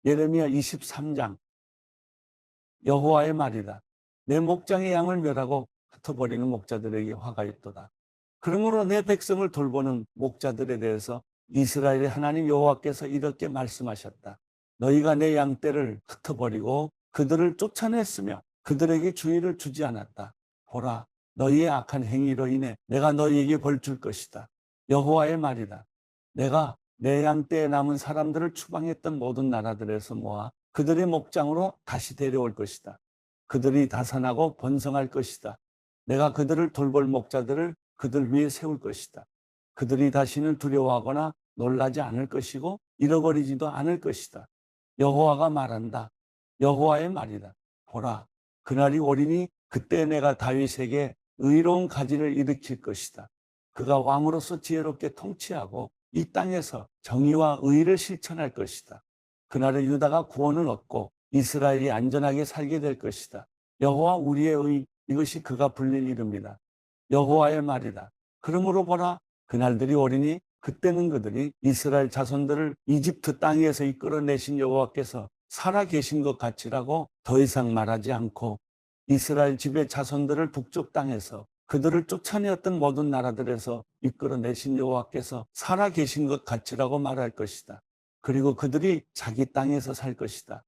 예레미야 23장. 여호와의 말이다. 내 목장의 양을 멸하고 흩어버리는 목자들에게 화가 있도다. 그러므로 내 백성을 돌보는 목자들에 대해서 이스라엘의 하나님 여호와께서 이렇게 말씀하셨다. 너희가 내 양떼를 흩어버리고 그들을 쫓아냈으며 그들에게 주의를 주지 않았다. 보라, 너희의 악한 행위로 인해 내가 너희에게 벌 줄 것이다. 여호와의 말이다. 내가 내 양떼에 남은 사람들을 추방했던 모든 나라들에서 모아 그들의 목장으로 다시 데려올 것이다. 그들이 다산하고 번성할 것이다. 내가 그들을 돌볼 목자들을 그들 위에 세울 것이다. 그들이 다시는 두려워하거나 놀라지 않을 것이고 잃어버리지도 않을 것이다. 여호와가 말한다. 여호와의 말이다. 보라, 그날이 오리니 그때 내가 다윗에게 의로운 가지를 일으킬 것이다. 그가 왕으로서 지혜롭게 통치하고 이 땅에서 정의와 의를 실천할 것이다. 그날에 유다가 구원을 얻고 이스라엘이 안전하게 살게 될 것이다. 여호와 우리의 의, 이것이 그가 불린 이름이다. 여호와의 말이다. 그러므로 보라, 그날들이 오리니 그때는 그들이 이스라엘 자손들을 이집트 땅에서 이끌어내신 여호와께서 살아 계신 것 같이라고 더 이상 말하지 않고 이스라엘 집의 자손들을 북쪽 땅에서 그들을 쫓아내었던 모든 나라들에서 이끌어내신 여호와께서 살아 계신 것 같이라고 말할 것이다. 그리고 그들이 자기 땅에서 살 것이다.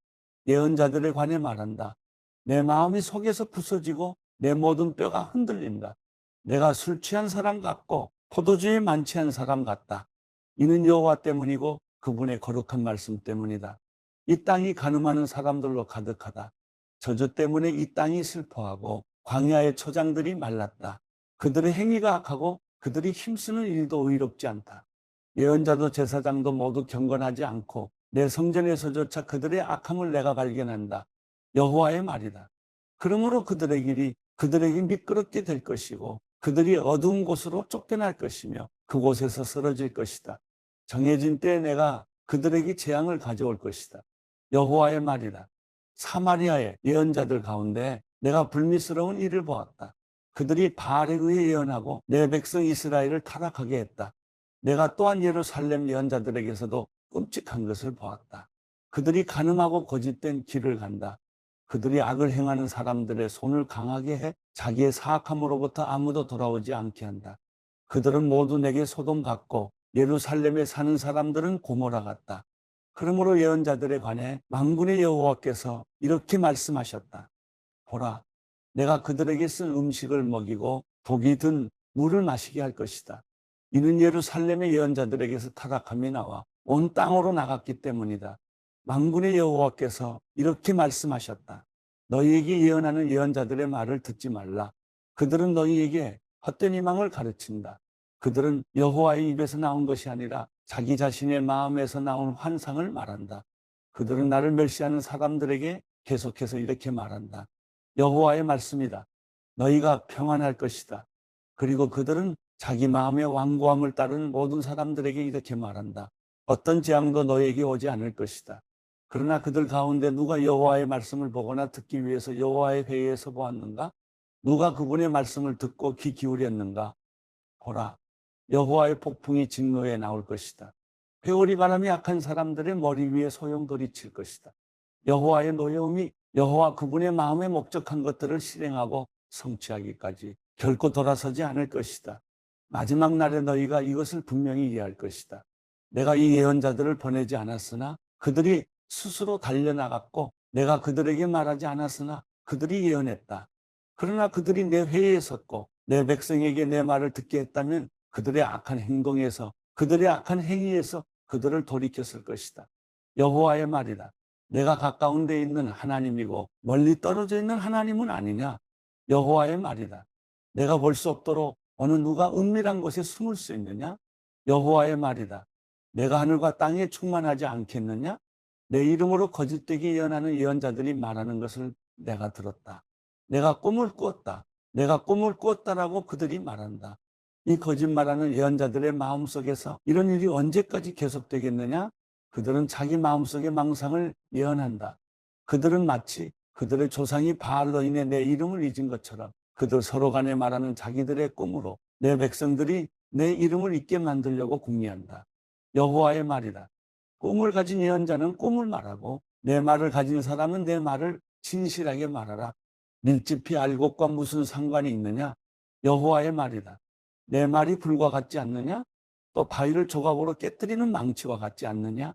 예언자들에 관해 말한다. 내 마음이 속에서 부서지고 내 모든 뼈가 흔들린다. 내가 술 취한 사람 같고 포도주에 만취한 사람 같다. 이는 여호와 때문이고 그분의 거룩한 말씀 때문이다. 이 땅이 가늠하는 사람들로 가득하다. 저주 때문에 이 땅이 슬퍼하고 광야의 초장들이 말랐다. 그들의 행위가 악하고 그들이 힘쓰는 일도 의롭지 않다. 예언자도 제사장도 모두 경건하지 않고 내 성전에서조차 그들의 악함을 내가 발견한다. 여호와의 말이다. 그러므로 그들의 길이 그들에게 미끄럽게 될 것이고 그들이 어두운 곳으로 쫓겨날 것이며 그곳에서 쓰러질 것이다. 정해진 때에 내가 그들에게 재앙을 가져올 것이다. 여호와의 말이다. 사마리아의 예언자들 가운데 내가 불미스러운 일을 보았다. 그들이 바알에 의해 예언하고 내 백성 이스라엘을 타락하게 했다. 내가 또한 예루살렘 예언자들에게서도 끔찍한 것을 보았다. 그들이 간음하고 거짓된 길을 간다. 그들이 악을 행하는 사람들의 손을 강하게 해 자기의 사악함으로부터 아무도 돌아오지 않게 한다. 그들은 모두 내게 소돔 같고 예루살렘에 사는 사람들은 고모라 같다. 그러므로 예언자들에 관해 만군의 여호와께서 이렇게 말씀하셨다. 보라, 내가 그들에게 쓴 음식을 먹이고 독이 든 물을 마시게 할 것이다. 이는 예루살렘의 예언자들에게서 타락함이 나와 온 땅으로 나갔기 때문이다. 만군의 여호와께서 이렇게 말씀하셨다. 너희에게 예언하는 예언자들의 말을 듣지 말라. 그들은 너희에게 헛된 희망을 가르친다. 그들은 여호와의 입에서 나온 것이 아니라 자기 자신의 마음에서 나온 환상을 말한다. 그들은 나를 멸시하는 사람들에게 계속해서 이렇게 말한다. 여호와의 말씀이다. 너희가 평안할 것이다. 그리고 그들은 자기 마음의 완고함을 따르는 모든 사람들에게 이렇게 말한다. 어떤 재앙도 너에게 오지 않을 것이다. 그러나 그들 가운데 누가 여호와의 말씀을 보거나 듣기 위해서 여호와의 회의에서 보았는가? 누가 그분의 말씀을 듣고 귀 기울였는가? 보라, 여호와의 폭풍이 직로에 나올 것이다. 회오리 바람이 악한 사람들의 머리 위에 소용돌이칠 것이다. 여호와의 노여움이 여호와 그분의 마음에 목적한 것들을 실행하고 성취하기까지 결코 돌아서지 않을 것이다. 마지막 날에 너희가 이것을 분명히 이해할 것이다. 내가 이 예언자들을 보내지 않았으나 그들이 스스로 달려나갔고 내가 그들에게 말하지 않았으나 그들이 예언했다. 그러나 그들이 내 회의에 섰고 내 백성에게 내 말을 듣게 했다면 그들의 악한 행동에서 그들의 악한 행위에서 그들을 돌이켰을 것이다. 여호와의 말이다. 내가 가까운 데 있는 하나님이고 멀리 떨어져 있는 하나님은 아니냐? 여호와의 말이다. 내가 볼 수 없도록 어느 누가 은밀한 곳에 숨을 수 있느냐? 여호와의 말이다. 내가 하늘과 땅에 충만하지 않겠느냐? 내 이름으로 거짓되게 예언하는 예언자들이 말하는 것을 내가 들었다. 내가 꿈을 꾸었다. 내가 꿈을 꾸었다라고 그들이 말한다. 이 거짓말하는 예언자들의 마음속에서 이런 일이 언제까지 계속되겠느냐? 그들은 자기 마음속의 망상을 예언한다. 그들은 마치 그들의 조상이 바알로 인해 내 이름을 잊은 것처럼 그들 서로 간에 말하는 자기들의 꿈으로 내 백성들이 내 이름을 잊게 만들려고 궁리한다. 여호와의 말이다. 꿈을 가진 예언자는 꿈을 말하고 내 말을 가진 사람은 내 말을 진실하게 말하라. 밀짚히 알곡과 무슨 상관이 있느냐? 여호와의 말이다. 내 말이 불과 같지 않느냐? 또 바위를 조각으로 깨뜨리는 망치와 같지 않느냐?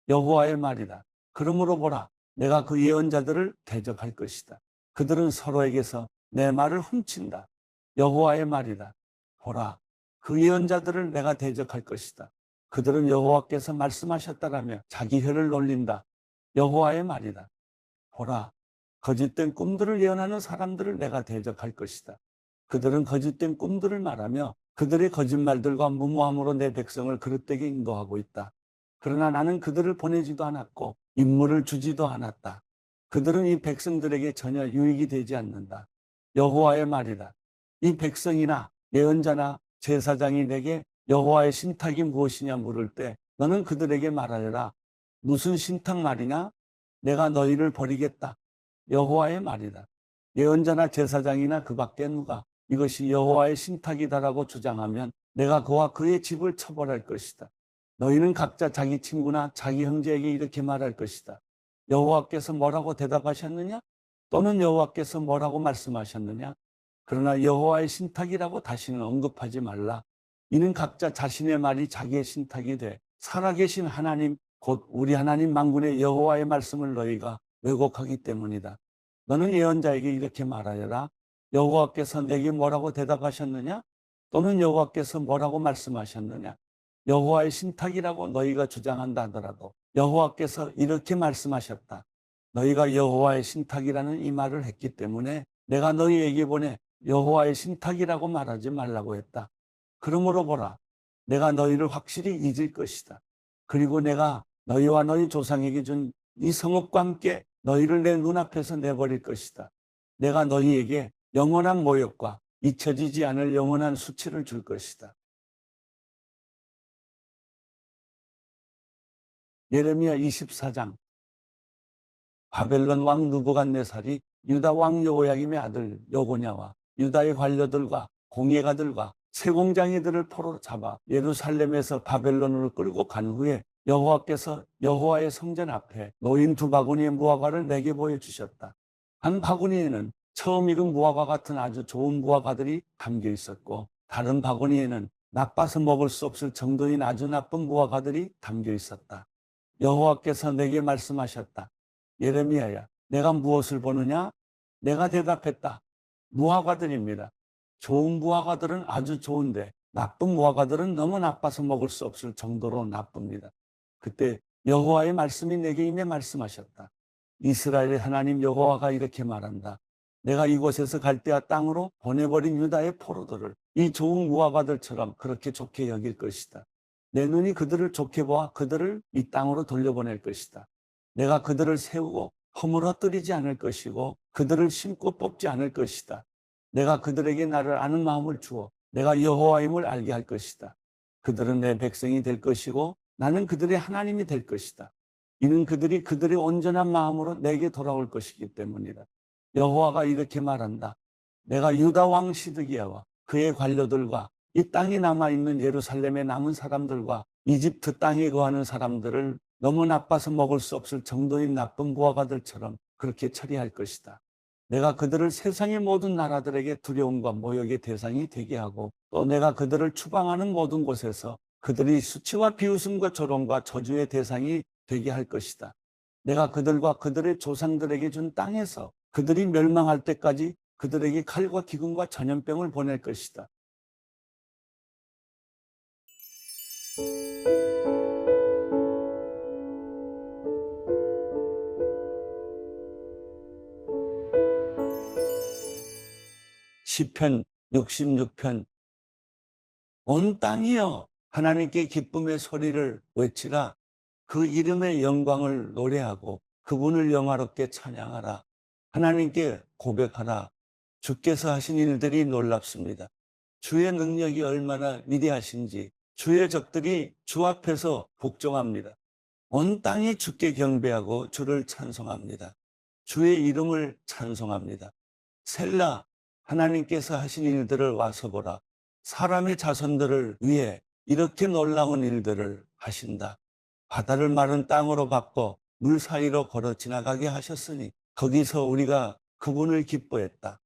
여호와의 말이다. 그러므로 보라, 내가 그 예언자들을 대적할 것이다. 그들은 서로에게서 내 말을 훔친다. 여호와의 말이다. 보라, 그 예언자들을 내가 대적할 것이다. 그들은 여호와께서 말씀하셨다라며 자기 혀를 놀린다. 여호와의 말이다. 보라, 거짓된 꿈들을 예언하는 사람들을 내가 대적할 것이다. 그들은 거짓된 꿈들을 말하며 그들의 거짓말들과 무모함으로 내 백성을 그릇되게 인도하고 있다. 그러나 나는 그들을 보내지도 않았고 임무를 주지도 않았다. 그들은 이 백성들에게 전혀 유익이 되지 않는다. 여호와의 말이다. 이 백성이나 예언자나 제사장이 내게 여호와의 신탁이 무엇이냐 물을 때 너는 그들에게 말하여라. 무슨 신탁 말이냐? 내가 너희를 버리겠다. 여호와의 말이다. 예언자나 제사장이나 그 밖에 누가 이것이 여호와의 신탁이다라고 주장하면 내가 그와 그의 집을 처벌할 것이다. 너희는 각자 자기 친구나 자기 형제에게 이렇게 말할 것이다. 여호와께서 뭐라고 대답하셨느냐? 또는 여호와께서 뭐라고 말씀하셨느냐? 그러나 여호와의 신탁이라고 다시는 언급하지 말라. 이는 각자 자신의 말이 자기의 신탁이 돼 살아계신 하나님 곧 우리 하나님 만군의 여호와의 말씀을 너희가 왜곡하기 때문이다. 너는 예언자에게 이렇게 말하여라. 여호와께서 내게 뭐라고 대답하셨느냐? 또는 여호와께서 뭐라고 말씀하셨느냐? 여호와의 신탁이라고 너희가 주장한다 하더라도 여호와께서 이렇게 말씀하셨다. 너희가 여호와의 신탁이라는 이 말을 했기 때문에 내가 너희에게 보내 여호와의 신탁이라고 말하지 말라고 했다. 그러므로 보라, 내가 너희를 확실히 잊을 것이다. 그리고 내가 너희와 너희 조상에게 준 이 성읍과 함께 너희를 내 눈앞에서 내버릴 것이다. 내가 너희에게 영원한 모욕과 잊혀지지 않을 영원한 수치를 줄 것이다. 예레미야 24장. 바벨론 왕 느부갓네살이 유다 왕 여호야김의 아들 여고냐와 유다의 관료들과 공예가들과 세공장이들을 포로 잡아 예루살렘에서 바벨론으로 끌고 간 후에 여호와께서 여호와의 성전 앞에 놓인 두 바구니의 무화과를 내게 보여주셨다. 한 바구니에는 처음 익은 무화과 같은 아주 좋은 무화과들이 담겨 있었고 다른 바구니에는 나빠서 먹을 수 없을 정도인 아주 나쁜 무화과들이 담겨 있었다. 여호와께서 내게 말씀하셨다. 예레미야야, 내가 무엇을 보느냐? 내가 대답했다. 무화과들입니다. 좋은 무화과들은 아주 좋은데 나쁜 무화과들은 너무 나빠서 먹을 수 없을 정도로 나쁩니다. 그때 여호와의 말씀이 내게 임해 말씀하셨다. 이스라엘의 하나님 여호와가 이렇게 말한다. 내가 이곳에서 갈대아 땅으로 보내버린 유다의 포로들을 이 좋은 무화과들처럼 그렇게 좋게 여길 것이다. 내 눈이 그들을 좋게 보아 그들을 이 땅으로 돌려보낼 것이다. 내가 그들을 세우고 허물어뜨리지 않을 것이고 그들을 심고 뽑지 않을 것이다. 내가 그들에게 나를 아는 마음을 주어 내가 여호와임을 알게 할 것이다. 그들은 내 백성이 될 것이고 나는 그들의 하나님이 될 것이다. 이는 그들이 그들의 온전한 마음으로 내게 돌아올 것이기 때문이다. 여호와가 이렇게 말한다. 내가 유다 왕 시드기야와 그의 관료들과 이 땅에 남아있는 예루살렘에 남은 사람들과 이집트 땅에 거하는 사람들을 너무 나빠서 먹을 수 없을 정도인 나쁜 무화과들처럼 그렇게 처리할 것이다. 내가 그들을 세상의 모든 나라들에게 두려움과 모욕의 대상이 되게 하고 또 내가 그들을 추방하는 모든 곳에서 그들이 수치와 비웃음과 조롱과 저주의 대상이 되게 할 것이다. 내가 그들과 그들의 조상들에게 준 땅에서 그들이 멸망할 때까지 그들에게 칼과 기근과 전염병을 보낼 것이다. 시편 66편. 온 땅이여 하나님께 기쁨의 소리를 외치라. 그 이름의 영광을 노래하고 그분을 영화롭게 찬양하라. 하나님께 고백하라. 주께서 하신 일들이 놀랍습니다. 주의 능력이 얼마나 위대하신지 주의 적들이 주 앞에서 복종합니다. 온 땅이 주께 경배하고 주를 찬송합니다. 주의 이름을 찬송합니다. 셀라. 하나님께서 하신 일들을 와서 보라. 사람의 자손들을 위해 이렇게 놀라운 일들을 하신다. 바다를 마른 땅으로 바꿔 물 사이로 걸어 지나가게 하셨으니 거기서 우리가 그분을 기뻐했다.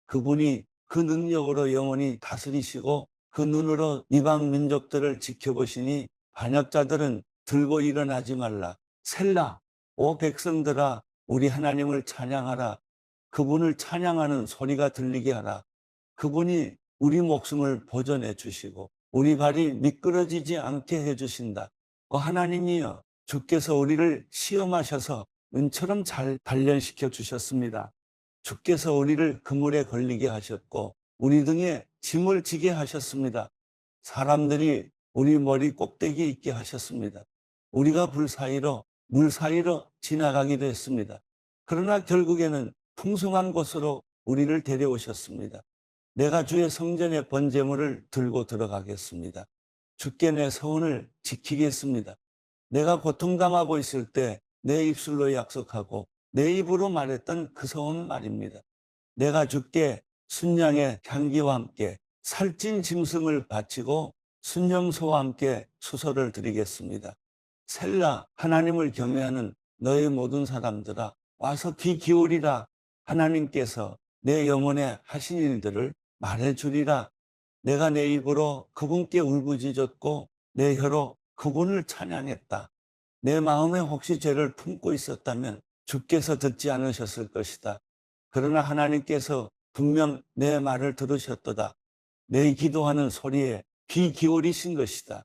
그분이 그 능력으로 영원히 다스리시고 그 눈으로 이방 민족들을 지켜보시니 반역자들은 들고 일어나지 말라. 셀라. 오 백성들아 우리 하나님을 찬양하라. 그분을 찬양하는 소리가 들리게 하라. 그분이 우리 목숨을 보존해 주시고 우리 발이 미끄러지지 않게 해 주신다. 하나님이여 주께서 우리를 시험하셔서 은처럼 잘 단련시켜 주셨습니다. 주께서 우리를 그물에 걸리게 하셨고 우리 등에 짐을 지게 하셨습니다. 사람들이 우리 머리 꼭대기에 있게 하셨습니다. 우리가 물 사이로 지나가기도 했습니다. 그러나 결국에는 풍성한 곳으로 우리를 데려오셨습니다. 내가 주의 성전의 번제물을 들고 들어가겠습니다. 주께 내 서원을 지키겠습니다. 내가 고통당하고 있을 때 내 입술로 약속하고 내 입으로 말했던 그 서원 말입니다. 내가 주께 순양의 향기와 함께 살찐 짐승을 바치고 순염소와 함께 수소를 드리겠습니다. 셀라. 하나님을 경외하는 너의 모든 사람들아 와서 귀 기울이라. 하나님께서 내 영혼에 하신 일들을 말해주리라. 내가 내 입으로 그분께 울부짖었고 내 혀로 그분을 찬양했다. 내 마음에 혹시 죄를 품고 있었다면 주께서 듣지 않으셨을 것이다. 그러나 하나님께서 분명 내 말을 들으셨도다. 내 기도하는 소리에 귀 기울이신 것이다.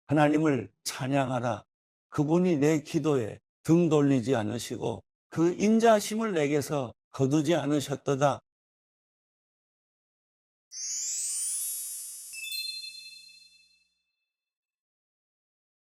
하나님을 찬양하라. 그분이 내 기도에 등 돌리지 않으시고 그 인자하심을 내게서 거두지 않으셨도다.